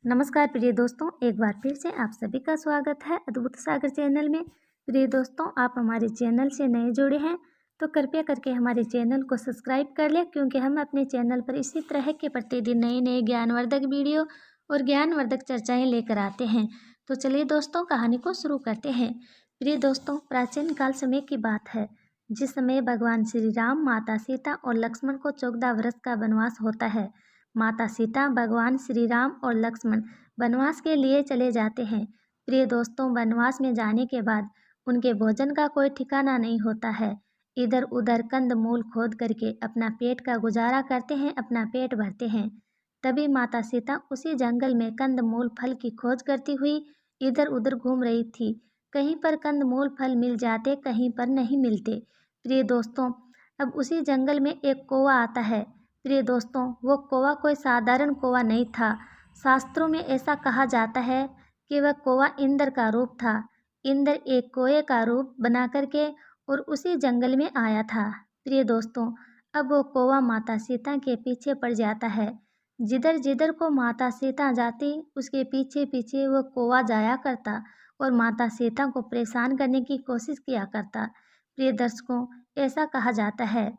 नमस्कार प्रिय दोस्तों, एक बार फिर से आप सभी का स्वागत है अद्भुत सागर चैनल में। प्रिय दोस्तों, आप हमारे चैनल से नए जुड़े हैं तो कृपया करके हमारे चैनल को सब्सक्राइब कर लें, क्योंकि हम अपने चैनल पर इसी तरह के प्रतिदिन नए नए ज्ञानवर्धक वीडियो और ज्ञानवर्धक चर्चाएं लेकर आते हैं। तो चलिए दोस्तों, कहानी को शुरू करते हैं। प्रिय दोस्तों, प्राचीन काल समय की बात है, जिस समय भगवान श्री राम, माता सीता और लक्ष्मण को 14 वर्ष का वनवास होता है। माता सीता, भगवान श्री राम और लक्ष्मण वनवास के लिए चले जाते हैं। प्रिय दोस्तों, वनवास में जाने के बाद उनके भोजन का कोई ठिकाना नहीं होता है। इधर उधर कंद मूल खोद करके अपना पेट का गुजारा करते हैं, अपना पेट भरते हैं। तभी माता सीता उसी जंगल में कंद मूल फल की खोज करती हुई इधर उधर घूम रही थी। कहीं पर कंद मूल फल मिल जाते, कहीं पर नहीं मिलते। प्रिय दोस्तों, अब उसी जंगल में एक कौवा आता है। प्रिय दोस्तों, वो कौवा कोई साधारण कौवा नहीं था। शास्त्रों में ऐसा कहा जाता है कि वह कौवा इंद्र का रूप था। इंद्र एक कौवे का रूप बना करके और उसी जंगल में आया था। प्रिय दोस्तों, अब वो कौवा माता सीता के पीछे पड़ जाता है। जिधर जिधर को माता सीता जाती, उसके पीछे पीछे वो कौवा जाया करता और माता सीता को परेशान करने की कोशिश किया करता। प्रिय दर्शकों, ऐसा कहा जाता है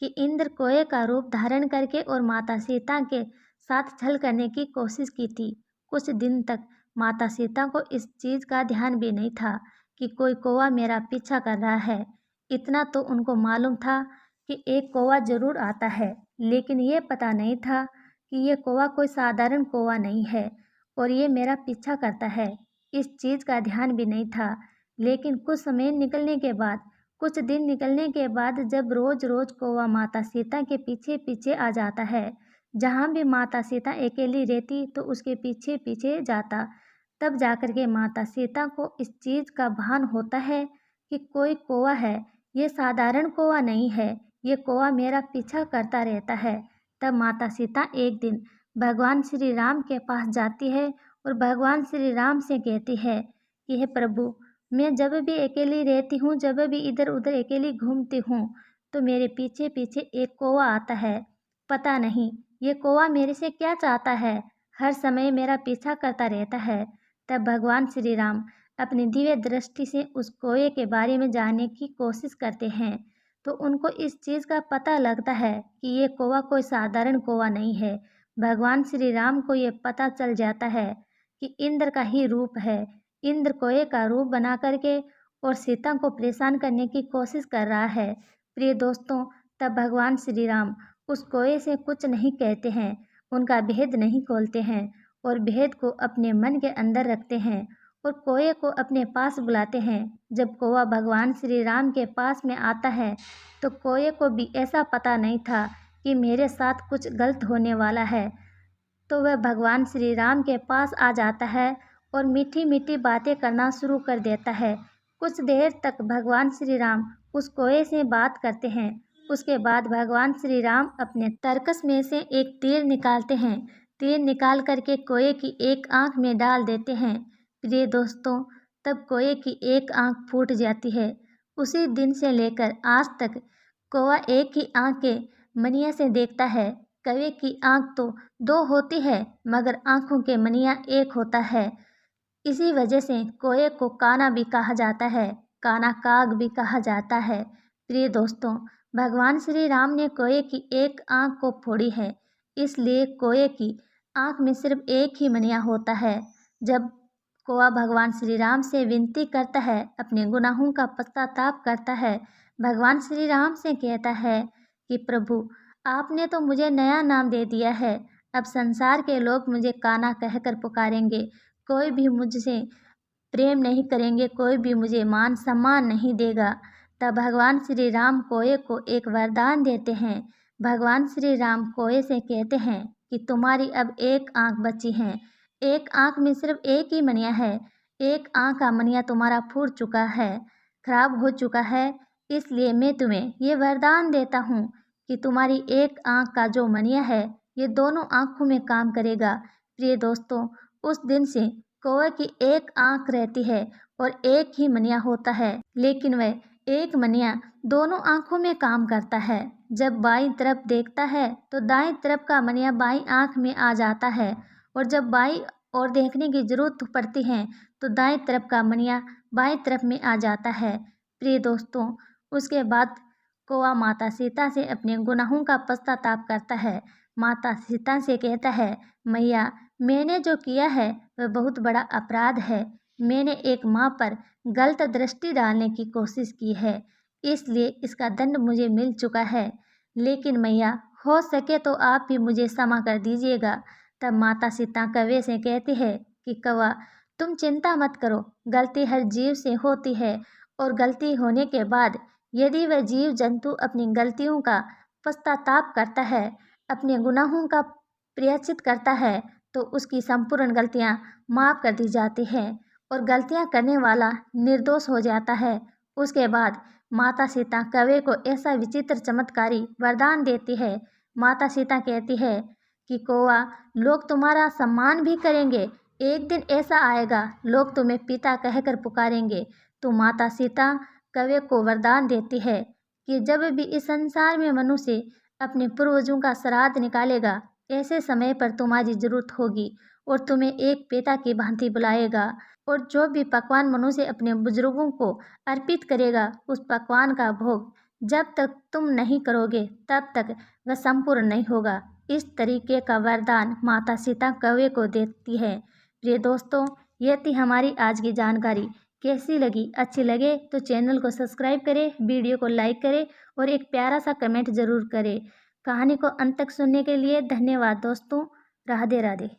कि इंद्र कोए का रूप धारण करके और माता सीता के साथ छल करने की कोशिश की थी। कुछ दिन तक माता सीता को इस चीज़ का ध्यान भी नहीं था कि कोई कौवा मेरा पीछा कर रहा है। इतना तो उनको मालूम था कि एक कौवा जरूर आता है, लेकिन ये पता नहीं था कि ये कौवा कोई साधारण कौवा नहीं है और ये मेरा पीछा करता है। इस चीज़ का ध्यान भी नहीं था। लेकिन कुछ दिन निकलने के बाद जब रोज रोज कौवा माता सीता के पीछे पीछे आ जाता है, जहाँ भी माता सीता अकेली रहती तो उसके पीछे पीछे जाता, तब जाकर के माता सीता को इस चीज़ का भान होता है कि कोई कौवा है, ये साधारण कौवा नहीं है, ये कौवा मेरा पीछा करता रहता है। तब माता सीता एक दिन भगवान श्री राम के पास जाती है और भगवान श्री राम से कहती है कि हे प्रभु, मैं जब भी अकेली रहती हूँ, जब भी इधर उधर अकेली घूमती हूँ, तो मेरे पीछे पीछे एक कौवा आता है। पता नहीं ये कौवा मेरे से क्या चाहता है, हर समय मेरा पीछा करता रहता है। तब भगवान श्री राम अपनी दिव्य दृष्टि से उस कौवे के बारे में जानने की कोशिश करते हैं, तो उनको इस चीज़ का पता लगता है कि ये कौवा कोई साधारण कौवा नहीं है। भगवान श्री राम को ये पता चल जाता है कि इंद्र का ही रूप है। इंद्र कोए का रूप बना करके और सीता को परेशान करने की कोशिश कर रहा है। प्रिय दोस्तों, तब भगवान श्री राम उस कोए से कुछ नहीं कहते हैं, उनका भेद नहीं खोलते हैं और भेद को अपने मन के अंदर रखते हैं और कोए को अपने पास बुलाते हैं। जब कौवा भगवान श्री राम के पास में आता है, तो कोए को भी ऐसा पता नहीं था कि मेरे साथ कुछ गलत होने वाला है। तो वह भगवान श्री राम के पास आ जाता है और मीठी मीठी बातें करना शुरू कर देता है। कुछ देर तक भगवान श्री राम उस कोए से बात करते हैं। उसके बाद भगवान श्री राम अपने तरकस में से एक तीर निकालते हैं। तीर निकाल करके कोए की एक आंख में डाल देते हैं। प्रिय दोस्तों, तब कोए की एक आंख फूट जाती है। उसी दिन से लेकर आज तक कौवा एक ही आंख के मनिया से देखता है। कौवे की आंख तो दो होती है, मगर आंखों के मनिया एक होता है। इसी वजह से कोए को काना भी कहा जाता है, काना काग भी कहा जाता है। प्रिय दोस्तों, भगवान श्री राम ने कोए की एक आंख को फोड़ी है, इसलिए कोए की आंख में सिर्फ एक ही मनिया होता है। जब कौवा भगवान श्री राम से विनती करता है, अपने गुनाहों का पश्चाताप करता है, भगवान श्री राम से कहता है कि प्रभु, आपने तो मुझे नया नाम दे दिया है, अब संसार के लोग मुझे काना कहकर पुकारेंगे, कोई भी मुझसे प्रेम नहीं करेंगे, कोई भी मुझे मान सम्मान नहीं देगा। तब भगवान श्री राम कोए को एक वरदान देते हैं। भगवान श्री राम कोए से कहते हैं कि तुम्हारी अब एक आंख बची है, एक आंख में सिर्फ एक ही मनिया है, एक आंख का मनिया तुम्हारा फूट चुका है, खराब हो चुका है, इसलिए मैं तुम्हें ये वरदान देता हूँ कि तुम्हारी एक आंख का जो मनिया है, ये दोनों आंखों में काम करेगा। प्रिय दोस्तों, उस दिन से कौवे की एक आंख रहती है और एक ही मनिया होता है, लेकिन वह एक मनिया दोनों आंखों में काम करता है। जब बाईं तरफ देखता है तो दाईं तरफ का मनिया बाईं आंख में आ जाता है और जब बाईं और देखने की जरूरत पड़ती है तो दाएं तरफ का मणिया बाएं तरफ में आ जाता है। प्रिय दोस्तों, उसके बाद कौवा माता सीता से अपने गुनाहों का पश्चाताप करता है। माता सीता से कहता है, मैया, मैंने जो किया है वह बहुत बड़ा अपराध है। मैंने एक माँ पर गलत दृष्टि डालने की कोशिश की है, इसलिए इसका दंड मुझे मिल चुका है। लेकिन मैया, हो सके तो आप भी मुझे क्षमा कर दीजिएगा। तब माता सीता कौवे से कहती है कि कौवा, तुम चिंता मत करो, गलती हर जीव से होती है और गलती होने के बाद यदि वह जीव जंतु अपनी गलतियों का पश्चाताप करता है, अपने गुनाहों का प्रायश्चित करता है, तो उसकी संपूर्ण गलतियां माफ कर दी जाती हैं और गलतियां करने वाला निर्दोष हो जाता है। उसके बाद माता सीता कौवे को ऐसा विचित्र चमत्कारी वरदान देती है। माता सीता कहती है कि कौवा, लोग तुम्हारा सम्मान भी करेंगे। एक दिन ऐसा आएगा, लोग तुम्हें पिता कहकर पुकारेंगे। तो माता सीता कौवे को वरदान देती है कि जब भी इस संसार में मनुष्य अपने पूर्वजों का श्राद्ध निकालेगा, ऐसे समय पर तुम्हारी जरूरत होगी और तुम्हें एक पिता की भांति बुलाएगा। और जो भी पकवान मनुष्य अपने बुजुर्गों को अर्पित करेगा, उस पकवान का भोग जब तक तुम नहीं करोगे तब तक वह संपूर्ण नहीं होगा। इस तरीके का वरदान माता सीता कौवे को देती है। प्रिय दोस्तों, यह थी हमारी आज की जानकारी। कैसी लगी? अच्छी लगे तो चैनल को सब्सक्राइब करें, वीडियो को लाइक करें और एक प्यारा सा कमेंट जरूर करें। कहानी को अंत तक सुनने के लिए धन्यवाद दोस्तों। राधे राधे।